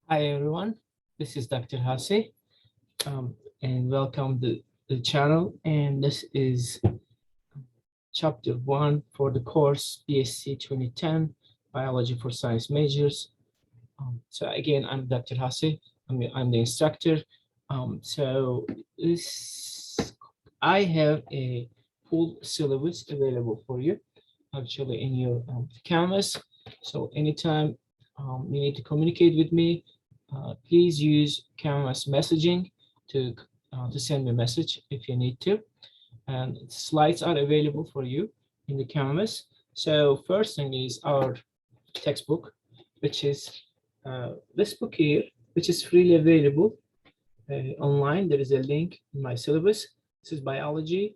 Hi everyone, this is Dr. Hase, and welcome to the channel. And this is chapter 1 for the course BSc 2010 Biology for Science Majors. So again, I'm Dr. Hase. I'm the instructor. So I have a full syllabus available for you, actually in your canvas. So anytime you need to communicate with me, please use Canvas messaging to send me a message if you need to. And slides are available for you in the Canvas. So first thing is our textbook, which is this book here, which is freely available online. There is a link in my syllabus. This is biology,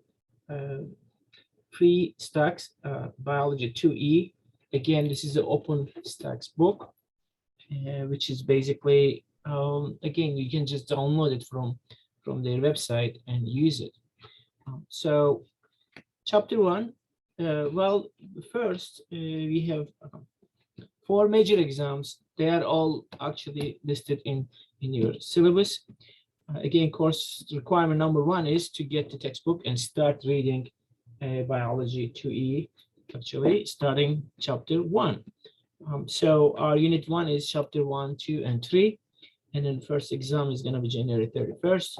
free stacks, biology 2E. Again, this is the open stacks book, which is basically, again, you can just download it from their website and use it. So chapter 1, well, first we have 4 major exams. They are all actually listed in your syllabus. Again, course requirement number 1 is to get the textbook and start reading biology 2E, actually starting chapter 1. So our unit 1 is chapter 1, 2, and 3. And then first exam is going to be January 31st.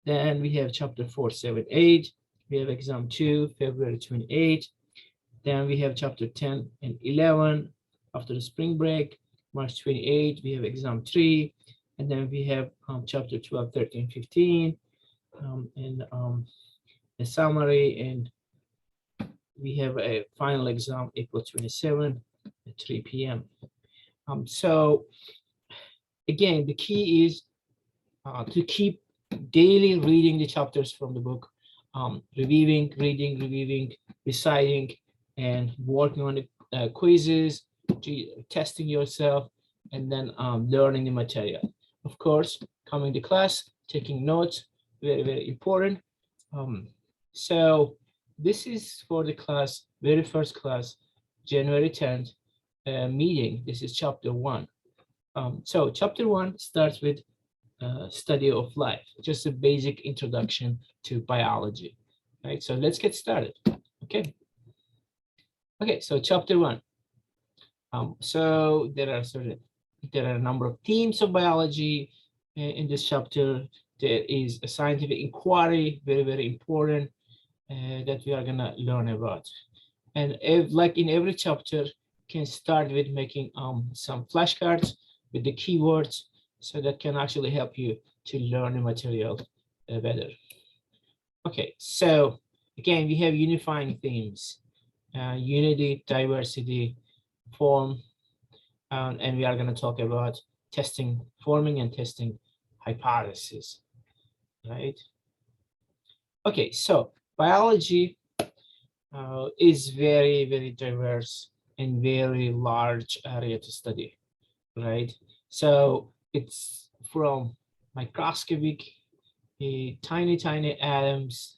Then we have chapter 4, 7, 8. We have exam 2, February 28. Then we have chapter 10 and 11 after the spring break, March 28. We have exam 3. And then we have chapter 12, 13, 15, and a summary. And we have a final exam April 27 at 3 p.m. So again, the key is to keep daily reading the chapters from the book, reviewing, reading, reciting, and working on the quizzes, testing yourself, and then learning the material. Of course, coming to class, taking notes, very, very important. So this is for the class, very first class, January 10th meeting. This is chapter 1. So chapter 1 starts with study of life, just a basic introduction to biology. Right, so let's get started. Okay. Okay, so chapter 1. So there are a number of themes of biology in this chapter. There is a scientific inquiry, very, very important, that we are gonna learn about. And like in every chapter, can start with making some flashcards with the keywords, so that can actually help you to learn the material better. Okay, so again, we have unifying themes, unity, diversity, form, and we are going to talk about forming and testing hypothesis, right? Okay, so biology is very, very diverse and very large area to study, right? So it's from microscopic, tiny atoms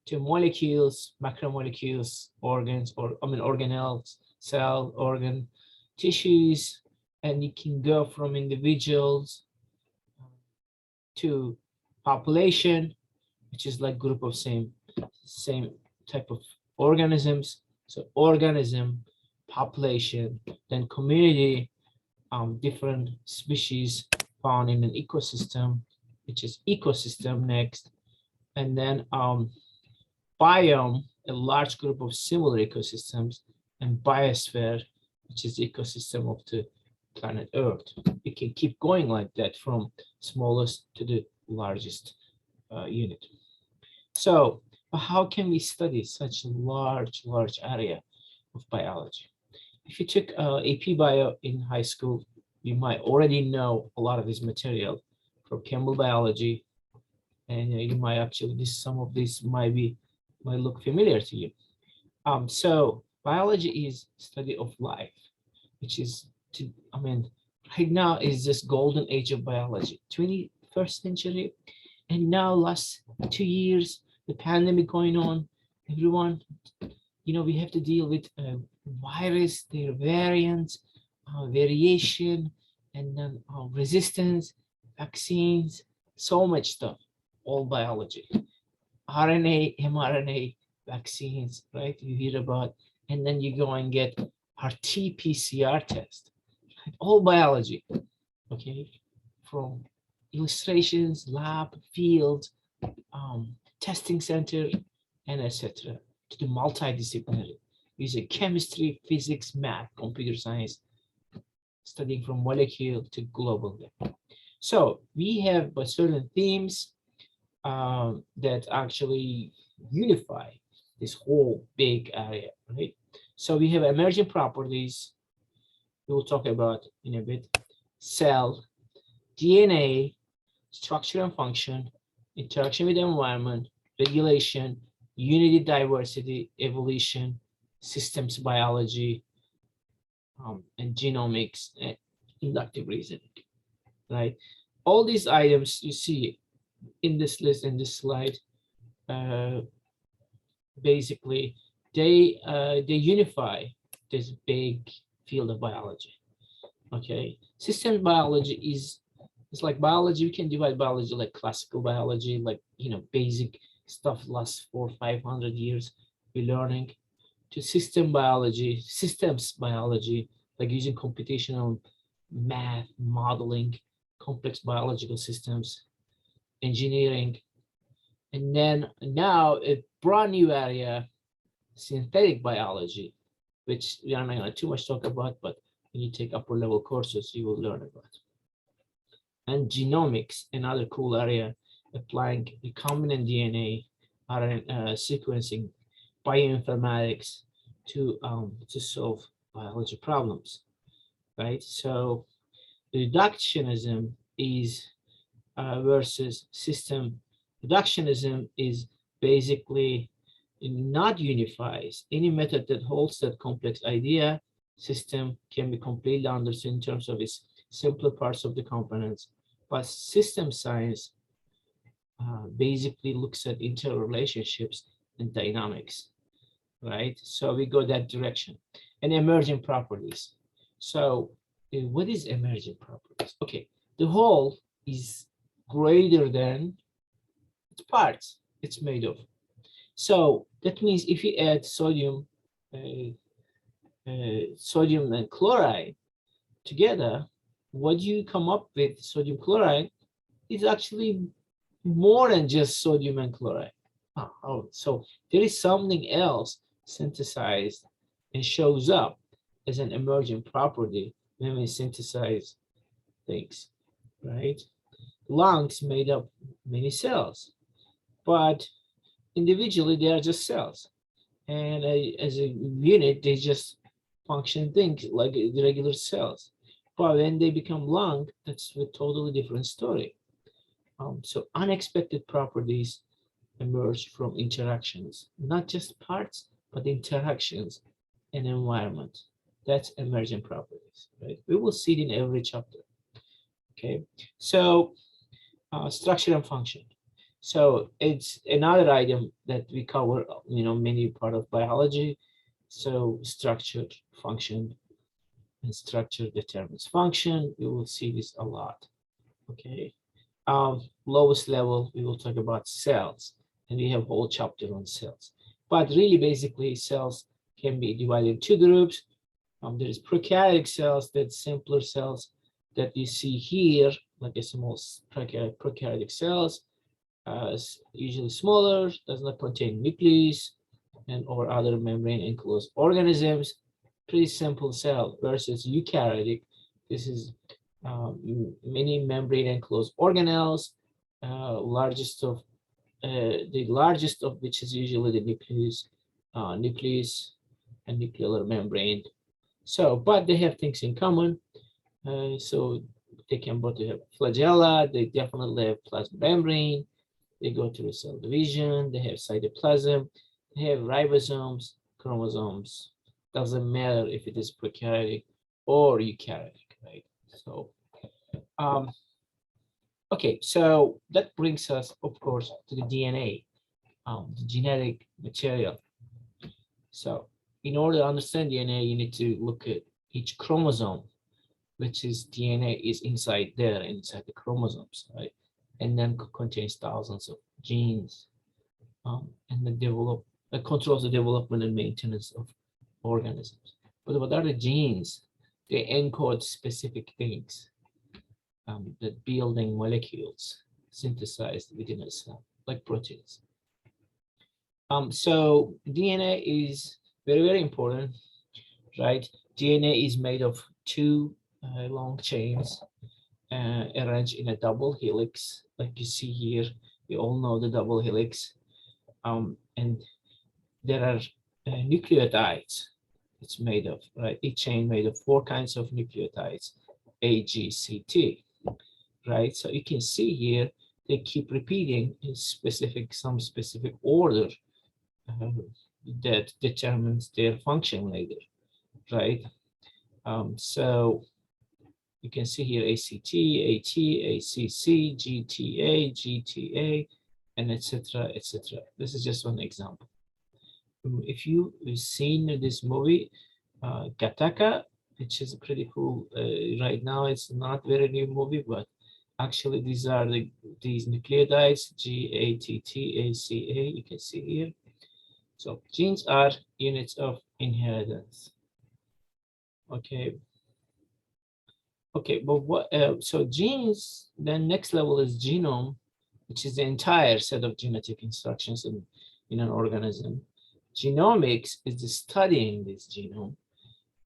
to molecules, macromolecules, organs, organelles, cell, organ, tissues, and you can go from individuals to population, which is like group of same type of organisms. So organism, population, then community, different species found in an ecosystem, which is ecosystem next, and then biome, a large group of similar ecosystems, and biosphere, which is the ecosystem of the planet Earth. We can keep going like that from smallest to the largest unit. So how can we study such a large area of biology? If you took AP Bio in high school, you might already know a lot of this material from chemical biology, and you might actually, some of this might look familiar to you. So biology is study of life, which is right now is this golden age of biology, 21st century, and now last 2 years, the pandemic going on, everyone, we have to deal with virus, their variants, variation, and then resistance, vaccines, so much stuff, all biology. RNA, mRNA, vaccines, right? You hear about, and then you go and get RT-PCR test, right? All biology, okay? From illustrations, lab, field, testing center, and etc. to the multidisciplinary, using chemistry, physics, math, computer science, studying from molecule to global level. So we have certain themes that actually unify this whole big area, right? So we have emerging properties we will talk about in a bit, cell, DNA, structure and function, interaction with the environment, regulation, unity, diversity, evolution, systems biology, and genomics, and inductive reasoning, right? All these items you see in this list, in this slide, uh, basically they unify this big field of biology. Okay, systems biology is it's like biology. We can divide biology like classical biology, like basic stuff lasts for 500 years we're learning, to system biology, systems biology, like using computational math, modeling complex biological systems, engineering, and then now a brand new area, synthetic biology, which we are not going to too much talk about, but when you take upper level courses, you will learn about. And genomics, another cool area, applying recombinant DNA, RNA sequencing, bioinformatics to solve biology problems, right? So reductionism is versus system. Reductionism is basically not unifies. Any method that holds that complex idea system can be completely understood in terms of its simpler parts of the components. But system science basically looks at interrelationships and dynamics, right? So we go that direction. And emerging properties. So what is emerging properties? Okay, the whole is greater than its parts it's made of. So that means if you add sodium and chloride together, what you come up with, sodium chloride, is actually more than just sodium and chloride. So there is something else synthesized and shows up as an emergent property when we synthesize things, right? Lungs made up many cells, but individually they are just cells, and as a unit they just function things like the regular cells. But when they become lung, that's a totally different story. So unexpected properties emerge from interactions, not just parts, but interactions and environment. That's emergent properties, right? We will see it in every chapter. Okay, so structure and function. So it's another item that we cover, many part of biology. So structure, function, and structure determines function. We will see this a lot. Okay. Lowest level, we will talk about cells, and we have a whole chapter on cells. But really, basically, cells can be divided in two groups. There is prokaryotic cells, that's simpler cells that you see here, like a small prokaryotic cells, usually smaller, does not contain nucleus and or other membrane enclosed organisms. Pretty simple cell versus eukaryotic. This is many membrane enclosed organelles, the largest of which is usually the nucleus and nuclear membrane. So, but they have things in common. So they can both have flagella, they definitely have plasma membrane, they go through cell division, they have cytoplasm, they have ribosomes, chromosomes. Doesn't matter if it is prokaryotic or eukaryotic, right? So, okay, so that brings us, of course, to the DNA, the genetic material. So in order to understand DNA, you need to look at each chromosome, which is DNA is inside there, inside the chromosomes, right? And then contains thousands of genes, and then controls the development and maintenance of organisms. But what are the genes? They encode specific things, that building molecules synthesized within a cell, like proteins. So DNA is very, very important, right? DNA is made of two long chains arranged in a double helix, like you see here. We all know the double helix. And there are nucleotides it's made of, right? Each chain made of 4 kinds of nucleotides, A, G, C, T, right? So you can see here, they keep repeating in some specific order that determines their function later, right? So you can see here ACT, AT, ACC, GTA, GTA, and etc., etc. This is just one example. If you've seen this movie, Gattaca, which is pretty cool. Right now, it's not very new movie, but actually these are these nucleotides, GATT, you can see here. So genes are units of inheritance. Okay. Okay, but what? So genes. Then next level is genome, which is the entire set of genetic instructions in an organism. Genomics is the studying this genome,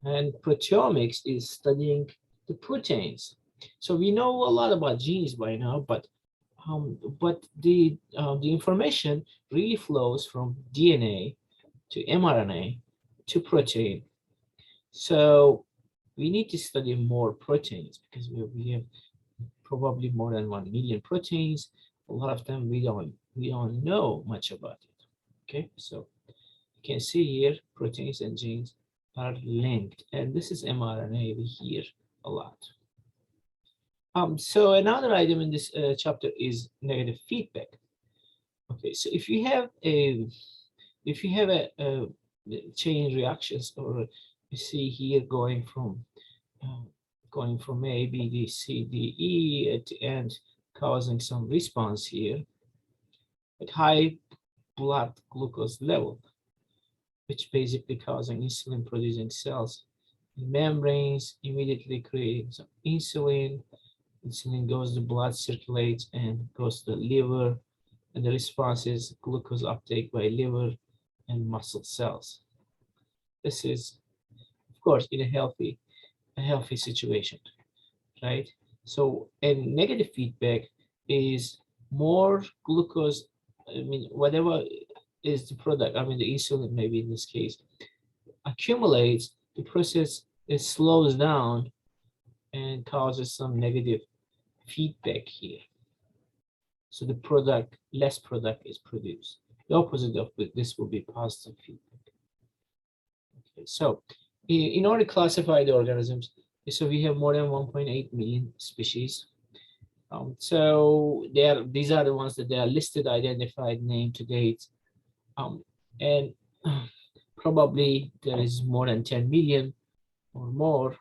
and proteomics is studying the proteins. So we know a lot about genes by now, but the information really flows from DNA to mRNA to protein. So we need to study more proteins because we have probably more than 1 million proteins. A lot of them we don't know much about it. Okay, so you can see here proteins and genes are linked, and this is mRNA we hear a lot. So another item in this chapter is negative feedback. Okay, so if you have a chain reactions, or you see here going from A, B, D, C, D, E at the end, causing some response here at high blood glucose level, which basically causing insulin producing cells in membranes, immediately creating some insulin. Insulin goes to blood, circulates, and goes to the liver, and the response is glucose uptake by liver and muscle cells. This is, of course, in a healthy situation, right? So, and negative feedback is more glucose. I mean, whatever is the product, I mean, the insulin, maybe in this case, accumulates, the process slows down and causes some negative feedback here. So the product, less product is produced. The opposite of this will be positive feedback. Okay, so in order to classify the organisms, so we have more than 1.8 million species. So these are the ones that they are listed, identified, named to date. And probably there is more than 10 million or more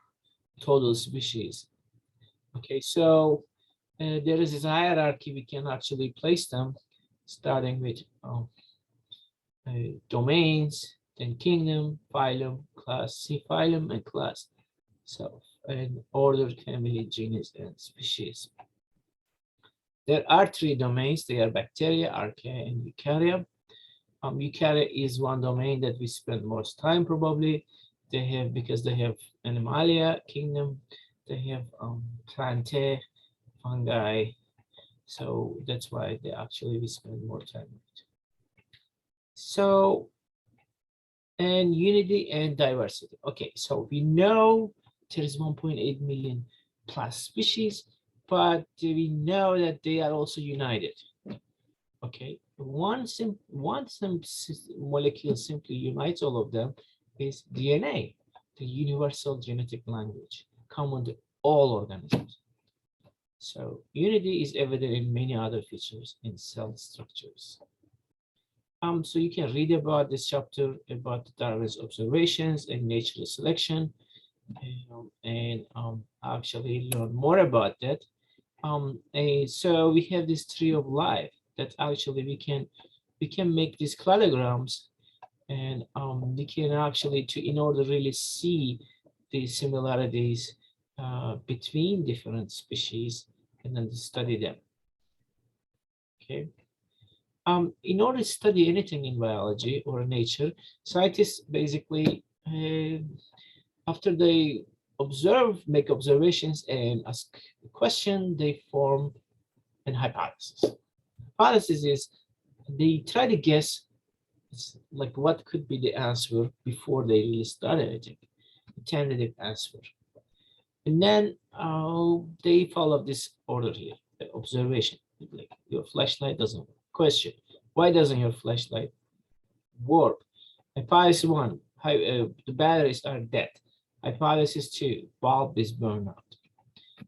total species. Okay, so there is this hierarchy. We can actually place them, starting with domains, then kingdom, phylum, class, subphylum, and class. So, and order, family, genus, and species. There are 3 domains. They are bacteria, archaea, and eukarya. Eukarya is one domain that we spend most time probably. They have, because they have Animalia kingdom, they have plantae, fungi. So that's why we spend more time on it. So, and unity and diversity. Okay, so we know there is 1.8 million plus species, but we know that they are also united. Okay, one molecule simply unites all of them is DNA, the universal genetic language, common to all organisms. So unity is evident in many other features in cell structures. So you can read about this chapter about Darwin's observations and natural selection. and actually learn more about that. And so we have this tree of life that actually we can make these cladograms, and we can actually to in order to really see the similarities between different species and then study them. Okay. In order to study anything in biology or nature, scientists basically, after they make observations and ask a question, they form an hypothesis. Hypothesis is they try to guess like what could be the answer before they really start anything, a tentative answer. And then they follow this order here, the observation. Like your flashlight doesn't work. Question, why doesn't your flashlight work? Hypothesis one, the batteries are dead. Hypothesis two, bulb is burned out.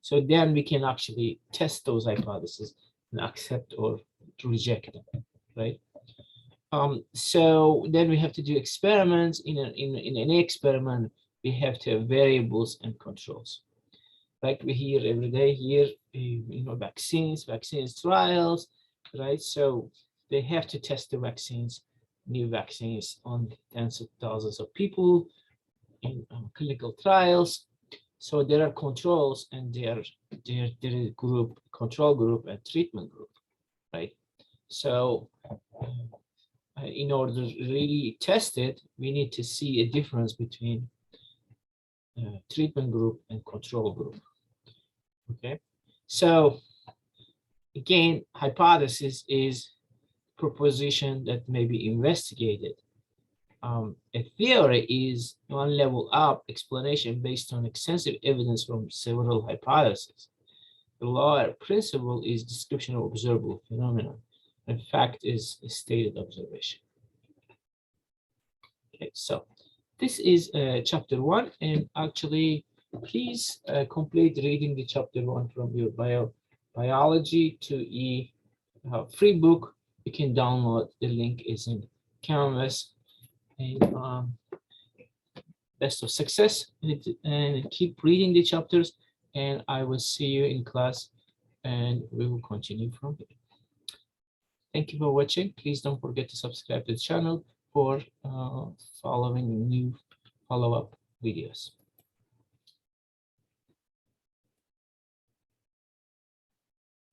So then we can actually test those hypotheses and accept or reject them, right? So then we have to do experiments. In any experiment, we have to have variables and controls. Like we hear every day here, vaccines trials, right? So they have to test the vaccines, new vaccines on tens of thousands of people in clinical trials. So there are controls, and there is group, control group and treatment group, right? So in order to really test it, we need to see a difference between treatment group and control group. Okay, so again, hypothesis is proposition that may be investigated. A theory is one level up explanation based on extensive evidence from several hypotheses. The law or principle is description of observable phenomena, and fact is a stated observation. Okay, so this is chapter 1, and actually, please complete reading the chapter 1 from your biology 2E free book. You can download. The link is in Canvas. And best of success, and keep reading the chapters. And I will see you in class, and we will continue from here. Thank you for watching. Please don't forget to subscribe to the channel for following new follow-up videos.